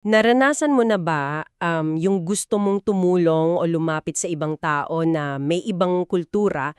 Naranasan mo na ba yung gusto mong tumulong o lumapit sa ibang tao na may ibang kultura,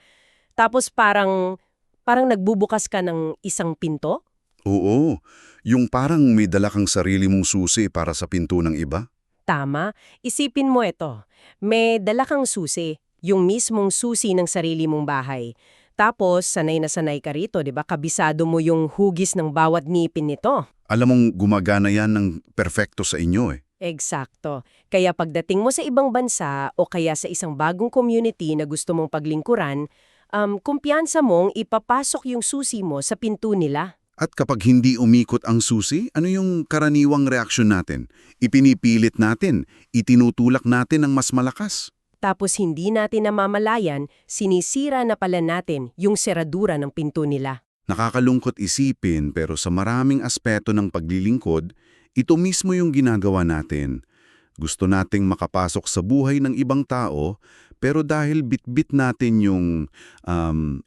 tapos parang nagbubukas ka ng isang pinto? Oo, yung parang may dala kang sarili mong susi para sa pinto ng iba. Tama. Isipin mo ito. May dala kang susi, yung mismong susi ng sarili mong bahay. Tapos, sanay na sanay ka rito, di ba? Kabisado mo yung hugis ng bawat ngipin nito. Alam mong gumagana yan ng perfecto sa inyo eh. Eksakto. Kaya pagdating mo sa ibang bansa o kaya sa isang bagong community na gusto mong paglingkuran, kumpiyansa mong ipapasok yung susi mo sa pinto nila. At kapag hindi umikot ang susi, ano yung karaniwang reaksyon natin? Ipinipilit natin, itinutulak natin ng mas malakas. Tapos hindi natin namamalayan, sinisira na pala natin yung seradura ng pinto nila. Nakakalungkot isipin pero sa maraming aspeto ng paglilingkod, ito mismo yung ginagawa natin. Gusto nating makapasok sa buhay ng ibang tao, pero dahil bitbit natin yung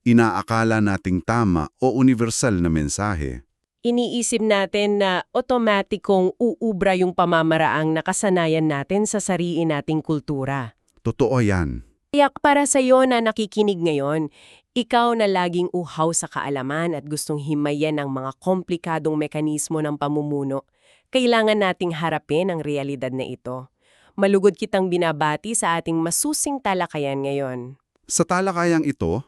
inaakala nating tama o universal na mensahe. Iniisip natin na otomatikong uubra yung pamamaraang nakasanayan natin sa sarili nating kultura. Totoo yan. Kaya para sa iyo na nakikinig ngayon, ikaw na laging uhaw sa kaalaman at gustong himayan ang mga komplikadong mekanismo ng pamumuno, kailangan nating harapin ang realidad na ito. Malugod kitang binabati sa ating masusing talakayan ngayon. Sa talakayang ito,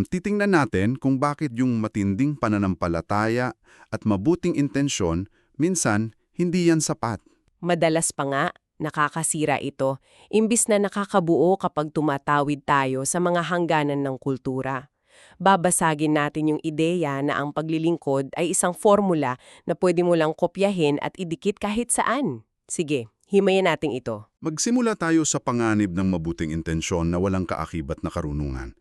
titingnan natin kung bakit yung matinding pananampalataya at mabuting intensyon, minsan, hindi yan sapat. Madalas pa nga, nakakasira ito, imbis na nakakabuo kapag tumatawid tayo sa mga hangganan ng kultura. Babasagin natin yung ideya na ang paglilingkod ay isang formula na pwede mo lang kopyahin at idikit kahit saan. Sige, himayin natin ito. Magsimula tayo sa panganib ng mabuting intensyon na walang kaakibat na karunungan.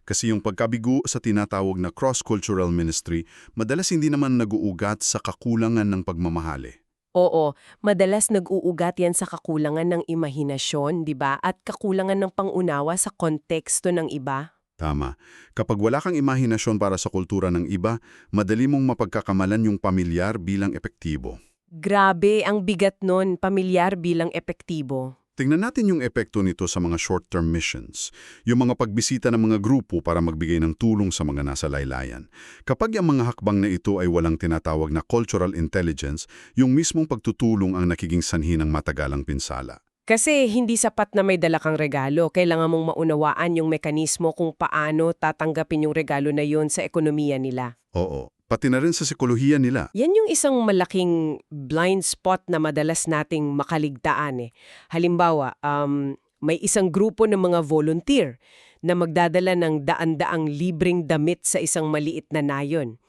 Kasi yung pagkabigo sa tinatawag na cross-cultural ministry, madalas hindi naman naguugat sa kakulangan ng pagmamahali. Oo, madalas nag-uugat yan sa kakulangan ng imahinasyon, di ba? At kakulangan ng pangunawa sa konteksto ng iba. Tama. Kapag wala kang imahinasyon para sa kultura ng iba, madali mong mapagkakamalan yung pamilyar bilang epektibo. Grabe ang bigat nun, pamilyar bilang epektibo. Tingnan natin yung epekto nito sa mga short-term missions, yung mga pagbisita ng mga grupo para magbigay ng tulong sa mga nasa laylayan. Kapag ang mga hakbang na ito ay walang tinatawag na cultural intelligence, yung mismong pagtutulong ang nakiging sanhi ng matagalang pinsala. Kasi hindi sapat na may dala kang regalo, kailangan mong maunawaan yung mekanismo kung paano tatanggapin yung regalo na yun sa ekonomiya nila. Oo, pati na rin sa sikolohiya nila. Yan yung isang malaking blind spot na madalas nating makaligtaan eh. Halimbawa, may isang grupo ng mga volunteer na magdadala ng daan-daang libreng damit sa isang maliit na nayon.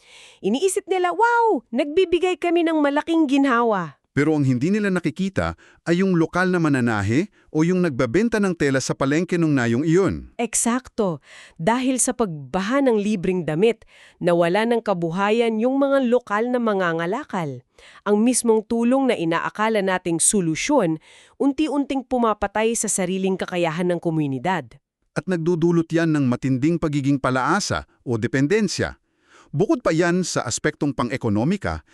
Iniisip nila, wow, nagbibigay kami ng malaking ginhawa. Pero ang hindi nila nakikita ay yung lokal na mananahe o yung nagbabenta ng tela sa palengke ng nayong iyon. Eksakto. Dahil sa pagbaha ng libreng damit, nawala ng kabuhayan yung mga lokal na mangangalakal. Ang mismong tulong na inaakala nating solusyon, unti-unting pumapatay sa sariling kakayahan ng komunidad. At nagdudulot yan ng matinding pagiging palaasa o dependensya. Bukod pa yan sa aspektong pang-ekonomika,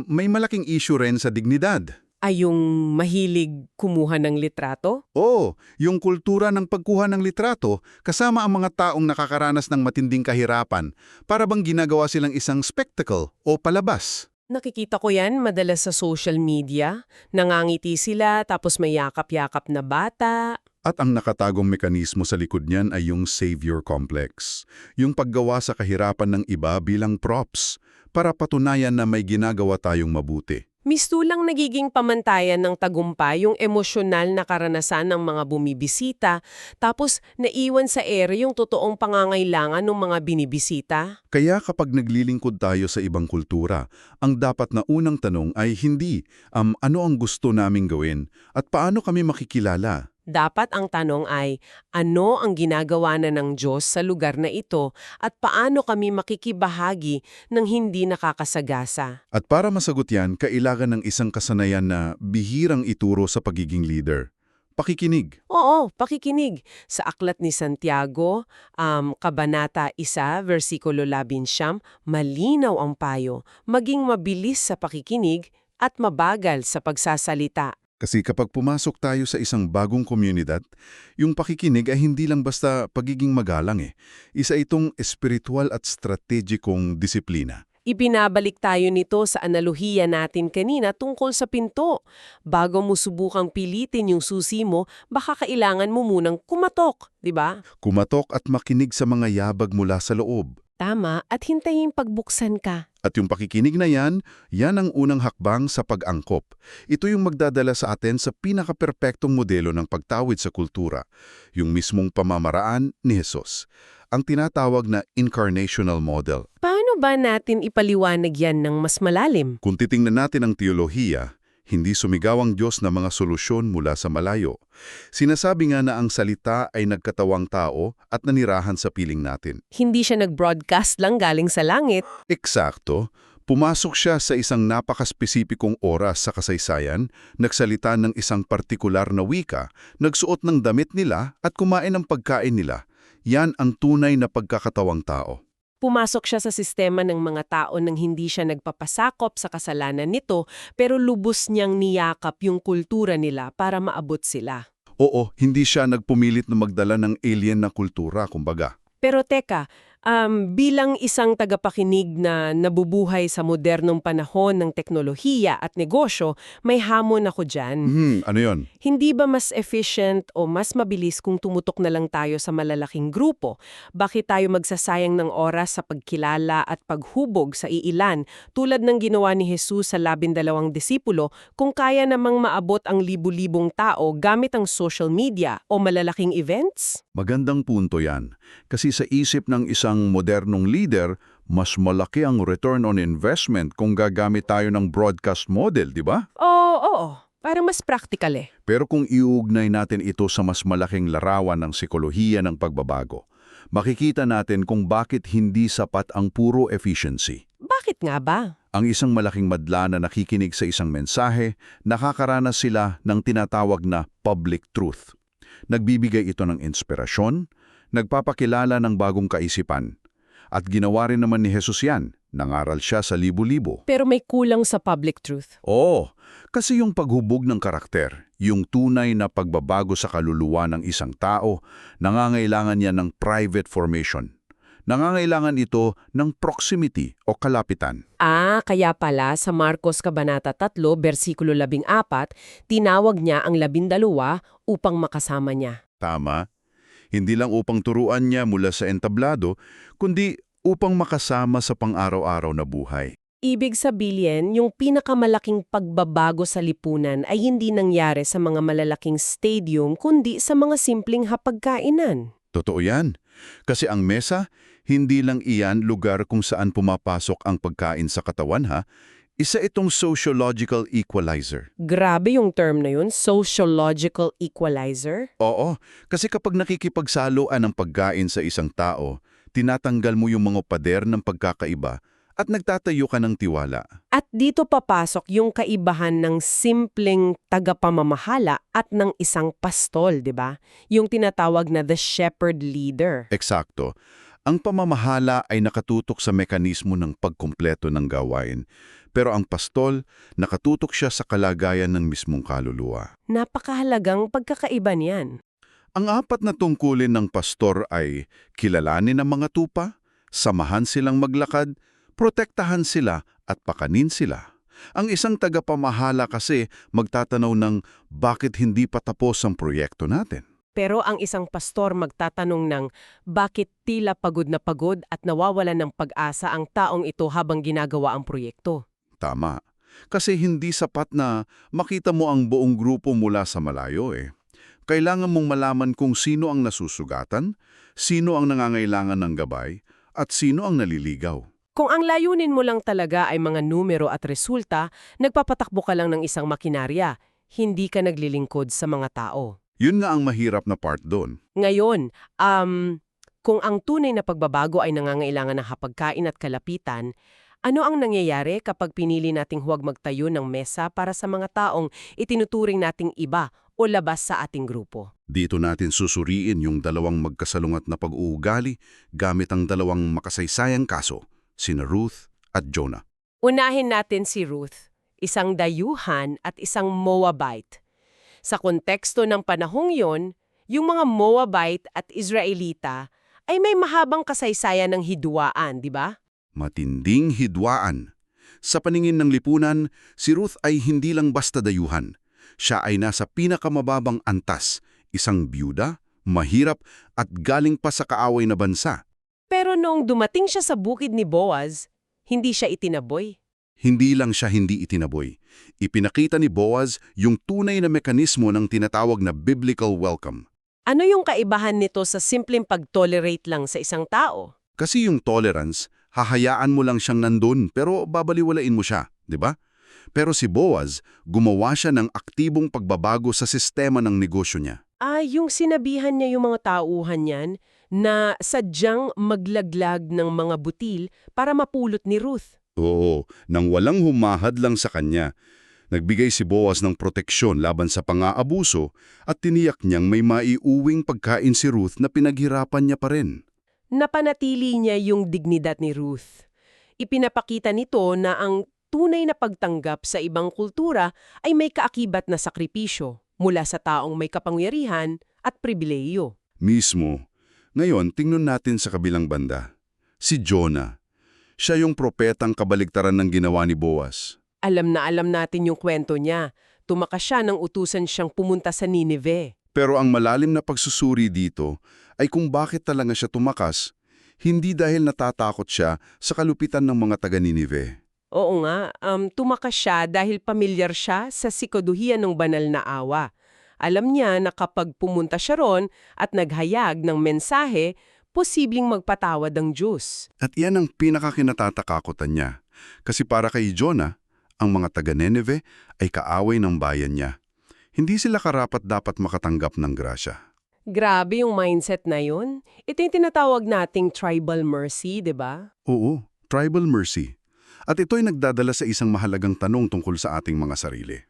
may malaking issue rin sa dignidad. Ay yung mahilig kumuha ng litrato? Oo, yung kultura ng pagkuha ng litrato kasama ang mga taong nakakaranas ng matinding kahirapan para bang ginagawa silang isang spectacle o palabas. Nakikita ko yan madalas sa social media. Nangangiti sila tapos may yakap-yakap na bata. At ang nakatagong mekanismo sa likod niyan ay yung savior complex, yung paggawa sa kahirapan ng iba bilang props para patunayan na may ginagawa tayong mabuti. Mistulang nagiging pamantayan ng tagumpay yung emosyonal na karanasan ng mga bumibisita, tapos naiwan sa ere yung totoong pangangailangan ng mga binibisita. Kaya kapag naglilingkod tayo sa ibang kultura, ang dapat na unang tanong ay hindi, ano ang gusto naming gawin at paano kami makikilala? Dapat ang tanong ay, ano ang ginagawa na ng Diyos sa lugar na ito at paano kami makikibahagi ng hindi nakakasagasa? At para masagot yan, kailangan ng isang kasanayan na bihirang ituro sa pagiging leader. Pakikinig. Oo, pakikinig. Sa aklat ni Santiago, Kabanata 1, versikulo 11, malinaw ang payo, maging mabilis sa pakikinig, at mabagal sa pagsasalita. Kasi kapag pumasok tayo sa isang bagong komunidad, yung pakikinig ay hindi lang basta pagiging magalang Isa itong espiritual at strategikong disiplina. Ibinabalik tayo nito sa analohiya natin kanina tungkol sa pinto. Bago mo subukang pilitin yung susi mo, baka kailangan mo munang kumatok, di ba? Kumatok at makinig sa mga yabag mula sa loob. Tama, at hintayin pagbuksan ka. At yung pakikinig na yan ang unang hakbang sa pag-angkop. Ito yung magdadala sa atin sa pinakaperpektong modelo ng pagtawid sa kultura, yung mismong pamamaraan ni Jesus, ang tinatawag na incarnational model. Paano ba natin ipaliwanag yan ng mas malalim? Kung titingnan natin ang teolohiya, hindi sumigaw ang Diyos na mga solusyon mula sa malayo. Sinasabi nga na ang salita ay nagkatawang tao at nanirahan sa piling natin. Hindi siya nag-broadcast lang galing sa langit. Eksakto, pumasok siya sa isang napakaspesipikong oras sa kasaysayan, nagsalita ng isang partikular na wika, nagsuot ng damit nila at kumain ng pagkain nila. Yan ang tunay na pagkakatawang tao. Pumasok siya sa sistema ng mga tao nang hindi siya nagpapasakop sa kasalanan nito, pero lubos niyang niyakap yung kultura nila para maabot sila. Oo, hindi siya nagpumilit na magdala ng alien na kultura, kumbaga. Pero teka, bilang isang tagapakinig na nabubuhay sa modernong panahon ng teknolohiya at negosyo, may hamon ako dyan. Ano yon? Hindi ba mas efficient o mas mabilis kung tumutok na lang tayo sa malalaking grupo? Bakit tayo magsasayang ng oras sa pagkilala at paghubog sa iilan tulad ng ginawa ni Jesus sa 12 disipulo kung kaya namang maabot ang libu-libong tao gamit ang social media o malalaking events? Magandang punto yan. Kasi sa isip ng isang modernong leader, mas malaki ang return on investment kung gagamit tayo ng broadcast model, di ba? Oo. Parang mas practical Pero kung iuugnay natin ito sa mas malaking larawan ng sikolohiya ng pagbabago, makikita natin kung bakit hindi sapat ang puro efficiency. Bakit nga ba? Ang isang malaking madla na nakikinig sa isang mensahe, nakakaranas sila ng tinatawag na public truth. Nagbibigay ito ng inspirasyon, nagpapakilala ng bagong kaisipan. At ginawa rin naman ni Jesus yan, nangaral siya sa libo-libo. Pero may kulang sa public truth. Oo, kasi yung paghubog ng karakter, yung tunay na pagbabago sa kaluluwa ng isang tao, nangangailangan niya ng private formation. Nangangailangan ito ng proximity o kalapitan. Kaya pala sa Marcos Kabanata 3, versikulo 14, tinawag niya ang 12 upang makasama niya. Tama. Hindi lang upang turuan niya mula sa entablado, kundi upang makasama sa pang-araw-araw na buhay. Ibig sabihin, yung pinakamalaking pagbabago sa lipunan ay hindi nangyari sa mga malalaking stadium kundi sa mga simpleng hapagkainan. Totoo yan. Kasi ang mesa, hindi lang iyan lugar kung saan pumapasok ang pagkain sa katawan Isa itong sociological equalizer. Grabe yung term na yun, sociological equalizer. Oo, kasi kapag nakikipagsaloan ang pagkain sa isang tao, tinatanggal mo yung mga pader ng pagkakaiba at nagtatayo ka ng tiwala. At dito papasok yung kaibahan ng simpleng tagapamamahala at ng isang pastol, di ba? Yung tinatawag na the shepherd leader. Eksakto. Ang pamamahala ay nakatutok sa mekanismo ng pagkumpleto ng gawain, pero ang pastol, nakatutok siya sa kalagayan ng mismong kaluluwa. Napakahalagang pagkakaiba niyan. Ang 4 na tungkulin ng pastor ay kilalanin ang mga tupa, samahan silang maglakad, protektahan sila at pakanin sila. Ang isang tagapamahala kasi magtatanaw ng bakit hindi pa tapos ang proyekto natin. Pero ang isang pastor magtatanong ng bakit tila pagod na pagod at nawawalan ng pag-asa ang taong ito habang ginagawa ang proyekto. Tama. Kasi hindi sapat na makita mo ang buong grupo mula sa malayo Kailangan mong malaman kung sino ang nasusugatan, sino ang nangangailangan ng gabay, at sino ang naliligaw. Kung ang layunin mo lang talaga ay mga numero at resulta, nagpapatakbo ka lang ng isang makinarya, hindi ka naglilingkod sa mga tao. Yun nga ang mahirap na part doon. Ngayon, kung ang tunay na pagbabago ay nangangailangan ng hapagkain at kalapitan, ano ang nangyayari kapag pinili nating huwag magtayo ng mesa para sa mga taong itinuturing nating iba o labas sa ating grupo? Dito natin susuriin yung dalawang magkasalungat na pag-uugali gamit ang dalawang makasaysayang kaso, sina Ruth at Jonah. Unahin natin si Ruth, isang dayuhan at isang Moabite. Sa konteksto ng panahong yon, yung mga Moabite at Israelita ay may mahabang kasaysayan ng hidwaan, di ba? Matinding hidwaan. Sa paningin ng lipunan, si Ruth ay hindi lang basta dayuhan. Siya ay nasa pinakamababang antas, isang byuda, mahirap at galing pa sa kaaway na bansa. Pero noong dumating siya sa bukid ni Boaz, hindi siya itinaboy. Hindi lang siya hindi itinaboy. Ipinakita ni Boaz yung tunay na mekanismo ng tinatawag na biblical welcome. Ano yung kaibahan nito sa simpleng pag-tolerate lang sa isang tao? Kasi yung tolerance, hahayaan mo lang siyang nandun pero babaliwalain mo siya, di ba? Pero si Boaz, gumawa siya ng aktibong pagbabago sa sistema ng negosyo niya. Yung sinabihan niya yung mga tauhan niyan na sadyang maglaglag ng mga butil para mapulot ni Ruth. Oo, nang walang humahad lang sa kanya. Nagbigay si Boaz ng proteksyon laban sa pang-aabuso at tiniyak niyang may maiuwing pagkain si Ruth na pinaghirapan niya pa rin. Napanatili niya yung dignidad ni Ruth. Ipinapakita nito na ang tunay na pagtanggap sa ibang kultura ay may kaakibat na sakripisyo mula sa taong may kapangyarihan at pribileyo. Mismo. Ngayon, tingnan natin sa kabilang banda. Si Jonah. Siya yung propetang kabaligtaran ng ginawa ni Boaz. Alam na alam natin yung kwento niya. Tumakas siya nang utusan siyang pumunta sa Nineveh. Pero ang malalim na pagsusuri dito ay kung bakit talaga siya tumakas, hindi dahil natatakot siya sa kalupitan ng mga taga-Ninive. Oo nga, tumakas siya dahil pamilyar siya sa sikoduhian ng banal na awa. Alam niya na kapag pumunta siya ron at naghayag ng mensahe, posibleng magpatawad ang Diyos. At iyan ang pinakakinatatakutakan niya. Kasi para kay Jonah, ang mga taga-Nineveh ay kaaway ng bayan niya. Hindi sila karapat-dapat makatanggap ng grasya. Grabe yung mindset na yun. Ito yung tinatawag nating tribal mercy, di ba? Oo, tribal mercy. At ito'y nagdadala sa isang mahalagang tanong tungkol sa ating mga sarili.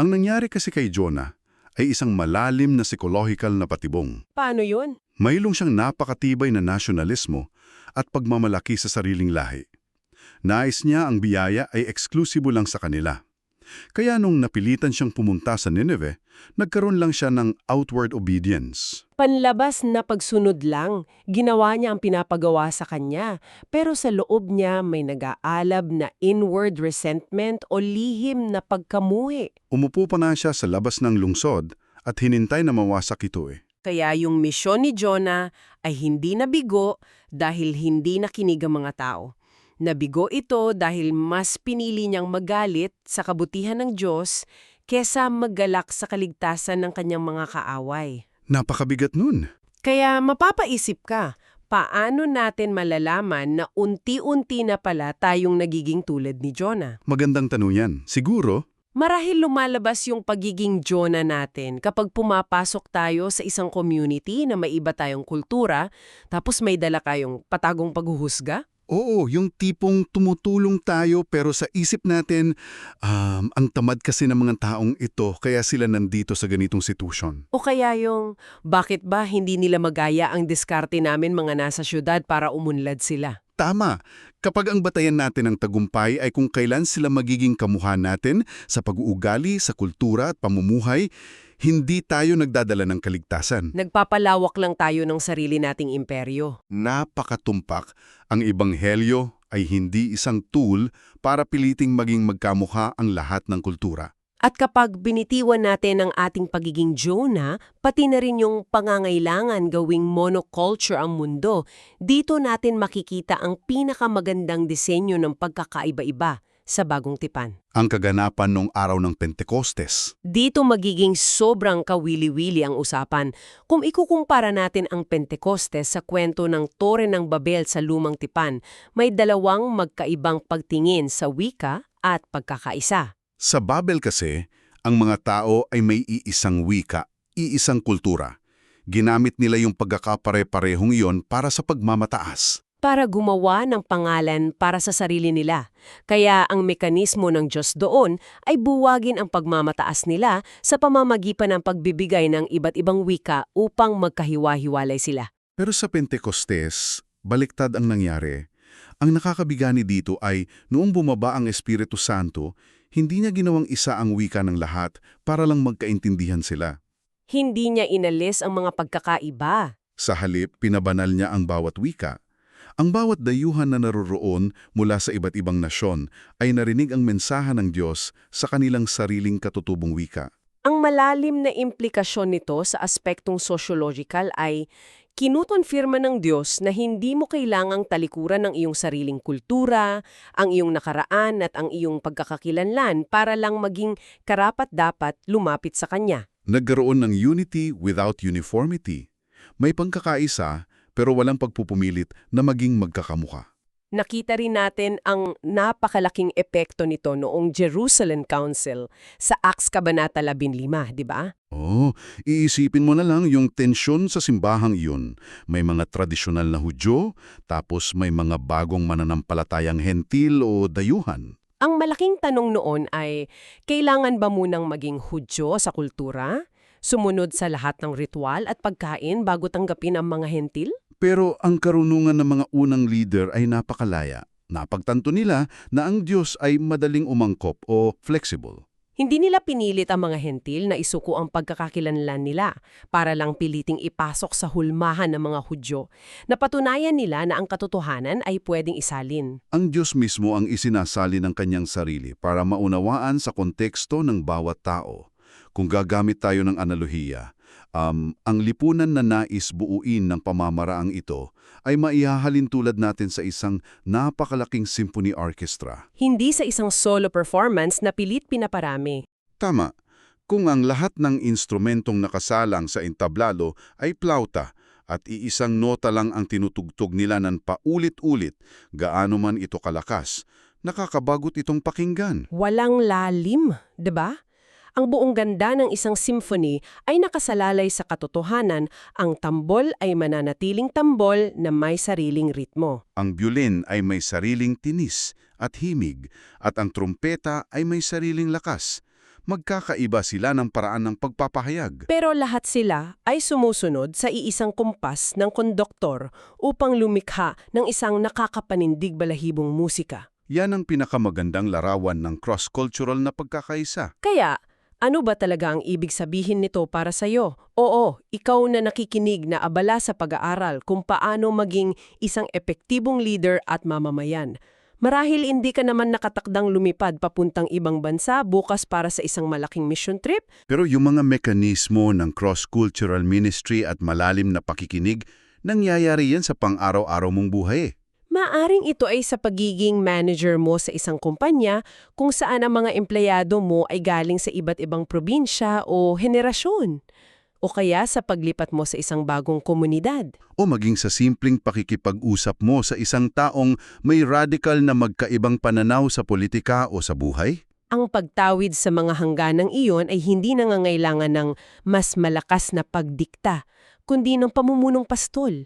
Ang nangyari kasi kay Jonah ay isang malalim na psychological na patibong. Paano yun? Mayroong siyang napakatibay na nasyonalismo at pagmamalaki sa sariling lahi. Nais niya ang biyaya ay eksklusibo lang sa kanila. Kaya nung napilitan siyang pumunta sa Nineveh, nagkaroon lang siya ng outward obedience. Panlabas na pagsunod lang, ginawa niya ang pinapagawa sa kanya. Pero sa loob niya may nag-aalab na inward resentment o lihim na pagkamuhi. Umupo pa na siya sa labas ng lungsod at hinintay na mawasak ito Kaya yung misyon ni Jonah ay hindi nabigo dahil hindi nakinig ang mga tao. Nabigo ito dahil mas pinili niyang magalit sa kabutihan ng Diyos kesa maggalak sa kaligtasan ng kanyang mga kaaway. Napakabigat nun. Kaya mapapaisip ka, paano natin malalaman na unti-unti na pala tayong nagiging tulad ni Jonah? Magandang tanong yan. Siguro, Marahil lumalabas yung pagiging Jonah natin kapag pumapasok tayo sa isang community na may iba tayong kultura, tapos may dala kayong patagong paghuhusga? oo, yung tipong tumutulong tayo pero sa isip natin, ang tamad kasi ng mga taong ito kaya sila nandito sa ganitong sitwasyon. O kaya yung, bakit ba hindi nila magaya ang diskarte namin mga nasa syudad para umunlad sila? Tama. Kapag ang batayan natin ng tagumpay ay kung kailan sila magiging kamuhan natin sa pag-uugali, sa kultura at pamumuhay, hindi tayo nagdadala ng kaligtasan. Nagpapalawak lang tayo ng sarili nating imperyo. Napakatumpak, ang ebanghelyo ay hindi isang tool para piliting maging magkamukha ang lahat ng kultura. At kapag binitiwan natin ang ating pagiging Jonah, pati na rin yung pangangailangan gawing monoculture ang mundo, dito natin makikita ang pinakamagandang disenyo ng pagkakaiba-iba sa Bagong Tipan. Ang kaganapan nung araw ng Pentecostes. Dito magiging sobrang kawili-wili ang usapan kung ikukumpara natin ang Pentecostes sa kwento ng Tore ng Babel sa Lumang Tipan. May dalawang magkaibang pagtingin sa wika at pagkakaisa. Sa Babel kasi, ang mga tao ay may iisang wika, iisang kultura. Ginamit nila yung pagkakapare-parehong iyon para sa pagmamataas. Para gumawa ng pangalan para sa sarili nila. Kaya ang mekanismo ng Diyos doon ay buwagin ang pagmamataas nila sa pamamagitan ng pagbibigay ng iba't ibang wika upang magkahiwa-hiwalay sila. Pero sa Pentecostes, baliktad ang nangyari. Ang nakakabigani dito ay noong bumaba ang Espiritu Santo, Hindi niya ginawang isa ang wika ng lahat para lang magkaintindihan sila. Hindi niya inalis ang mga pagkakaiba. Sa halip, pinabanal niya ang bawat wika. Ang bawat dayuhan na naroroon mula sa iba't ibang nasyon ay narinig ang mensahe ng Diyos sa kanilang sariling katutubong wika. Ang malalim na implikasyon nito sa aspektong sosyological ay kinukonfirma ng Diyos na hindi mo kailangang talikuran ang iyong sariling kultura, ang iyong nakaraan at ang iyong pagkakakilanlan para lang maging karapat-dapat lumapit sa Kanya. Nagkaroon ng unity without uniformity. May pangkakaisa pero walang pagpupumilit na maging magkakamukha. Nakita rin natin ang napakalaking epekto nito noong Jerusalem Council sa Acts Kabanata 15, di ba? Iisipin mo na lang yung tensyon sa simbahang iyon. May mga tradisyonal na Hudyo, tapos may mga bagong mananampalatayang hentil o dayuhan. Ang malaking tanong noon ay, kailangan ba munang maging Hudyo sa kultura? Sumunod sa lahat ng ritual at pagkain bago tanggapin ang mga hentil? Pero ang karunungan ng mga unang leader ay napakalaya. Napagtanto nila na ang Diyos ay madaling umangkop o flexible. Hindi nila pinilit ang mga hentil na isuko ang pagkakakilanlan nila para lang piliting ipasok sa hulmahan ng mga Hudyo. Napatunayan nila na ang katotohanan ay pwedeng isalin. Ang Diyos mismo ang isinasali ng kanyang sarili para maunawaan sa konteksto ng bawat tao. Kung gagamit tayo ng analohiya, ang lipunan na nais buuin ng pamamaraang ito ay maihahalin tulad natin sa isang napakalaking symphony orchestra. Hindi sa isang solo performance na pilit pinaparami. Tama, kung ang lahat ng instrumentong nakasalang sa entablado ay plauta at iisang nota lang ang tinutugtog nila ng paulit-ulit, gaano man ito kalakas, nakakabagot itong pakinggan. Walang lalim, 'di ba? Ang buong ganda ng isang symphony ay nakasalalay sa katotohanan, ang tambol ay mananatiling tambol na may sariling ritmo. Ang violin ay may sariling tinis at himig, at ang trumpeta ay may sariling lakas. Magkakaiba sila ng paraan ng pagpapahayag. Pero lahat sila ay sumusunod sa iisang kumpas ng konduktor upang lumikha ng isang nakakapanindig balahibong musika. Yan ang pinakamagandang larawan ng cross-cultural na pagkakaisa. Kaya, ano ba talaga ang ibig sabihin nito para sa'yo? Oo, ikaw na nakikinig na abala sa pag-aaral kung paano maging isang epektibong leader at mamamayan. Marahil hindi ka naman nakatakdang lumipad papuntang ibang bansa bukas para sa isang malaking mission trip. Pero yung mga mekanismo ng cross-cultural ministry at malalim na pakikinig, nangyayari yan sa pang-araw-araw mong buhay. Maaring ito ay sa pagiging manager mo sa isang kumpanya kung saan ang mga empleyado mo ay galing sa iba't ibang probinsya o henerasyon. O kaya sa paglipat mo sa isang bagong komunidad. O maging sa simpleng pakikipag-usap mo sa isang taong may radical na magkaibang pananaw sa politika o sa buhay. Ang pagtawid sa mga hangganang iyon ay hindi nangangailangan ng mas malakas na pagdikta, kundi ng pamumunong pastol.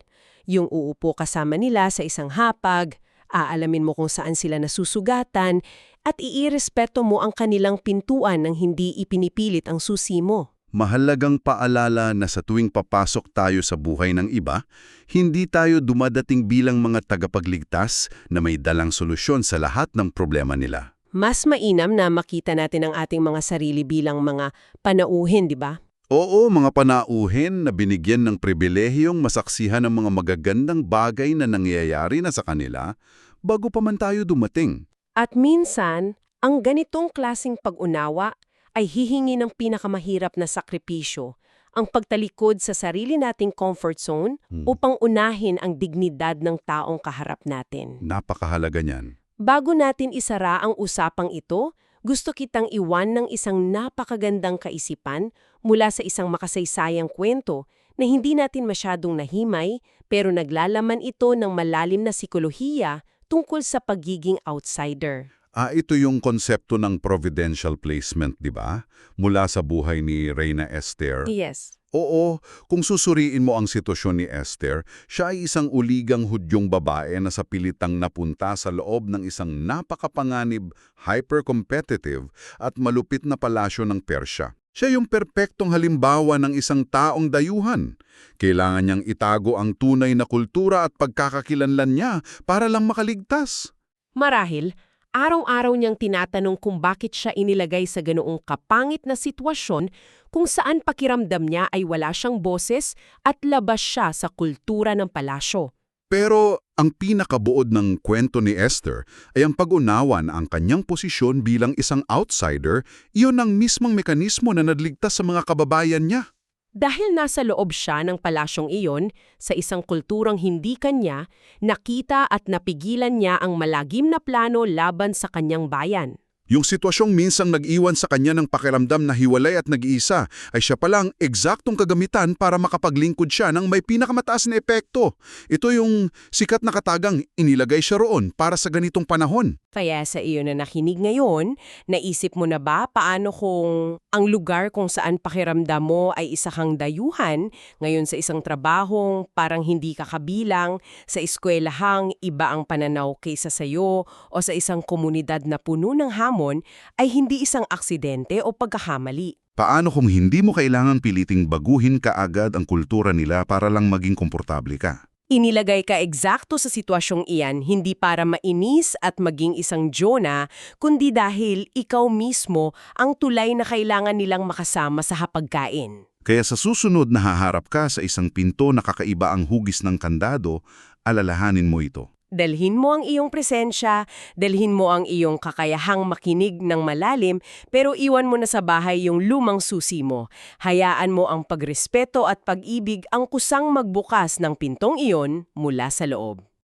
Yung uupo kasama nila sa isang hapag, aalamin mo kung saan sila nasusugatan, at iirespeto mo ang kanilang pintuan nang hindi ipinipilit ang susi mo. Mahalagang paalala na sa tuwing papasok tayo sa buhay ng iba, hindi tayo dumadating bilang mga tagapagligtas na may dalang solusyon sa lahat ng problema nila. Mas mainam na makita natin ang ating mga sarili bilang mga panauhin, di ba? Oo, mga panauhin na binigyan ng pribilehiyong masaksihan ng mga magagandang bagay na nangyayari na sa kanila bago pa man tayo dumating. At minsan, ang ganitong klasing pag-unawa ay hihingi ng pinakamahirap na sakripisyo, ang pagtalikod sa sarili nating comfort zone upang unahin ang dignidad ng taong kaharap natin. Napakahalaga niyan. Bago natin isara ang usapang ito, gusto kitang iwan ng isang napakagandang kaisipan mula sa isang makasaysayang kwento na hindi natin masyadong nahimay pero naglalaman ito ng malalim na sikolohiya tungkol sa pagiging outsider. Ito yung konsepto ng providential placement, di ba? Mula sa buhay ni Reyna Esther. Yes. Oo, kung susuriin mo ang sitwasyon ni Esther, siya ay isang uligang Hudyong babae na sa pilitang napunta sa loob ng isang napakapanganib, hyper-competitive at malupit na palasyo ng Persya. Siya yung perpektong halimbawa ng isang taong dayuhan. Kailangan niyang itago ang tunay na kultura at pagkakakilanlan niya para lang makaligtas. Marahil, Araw-araw niyang tinatanong kung bakit siya inilagay sa ganoong kapangit na sitwasyon kung saan pakiramdam niya ay wala siyang boses at labas siya sa kultura ng palasyo. Pero ang pinakabuod ng kwento ni Esther ay ang pag-unawa na ang kanyang posisyon bilang isang outsider, iyon ang mismong mekanismo na nadligtas sa mga kababayan niya. Dahil nasa loob siya ng palasyong iyon, sa isang kulturang hindi kanya, nakita at napigilan niya ang malagim na plano laban sa kanyang bayan. Yung sitwasyong minsang nag-iwan sa kanya ng pakiramdam na hiwalay at nag-iisa ay siya palang eksaktong kagamitan para makapaglingkod siya ng may pinakamataas na epekto. Ito yung sikat na katagang inilagay siya roon para sa ganitong panahon. Kaya sa iyo na nakinig ngayon, naisip mo na ba paano kung ang lugar kung saan pakiramdam mo ay isa kang dayuhan, ngayon sa isang trabahong parang hindi ka kabilang, sa eskwelahang iba ang pananaw kaysa sayo, o sa isang komunidad na puno ng hamon, ay hindi isang aksidente o pagkakamali. Paano kung hindi mo kailangan piliting baguhin kaagad ang kultura nila para lang maging komportable ka? Inilagay ka eksakto sa sitwasyong iyan hindi para mainis at maging isang Jonah, kundi dahil ikaw mismo ang tulay na kailangan nilang makasama sa hapagkain. Kaya sa susunod na haharap ka sa isang pinto na kakaiba ang hugis ng kandado, alalahanin mo ito. Dalhin mo ang iyong presensya, dalhin mo ang iyong kakayahang makinig ng malalim, pero iwan mo na sa bahay yung lumang susi mo. Hayaan mo ang pagrespeto at pag-ibig ang kusang magbukas ng pintong iyon mula sa loob.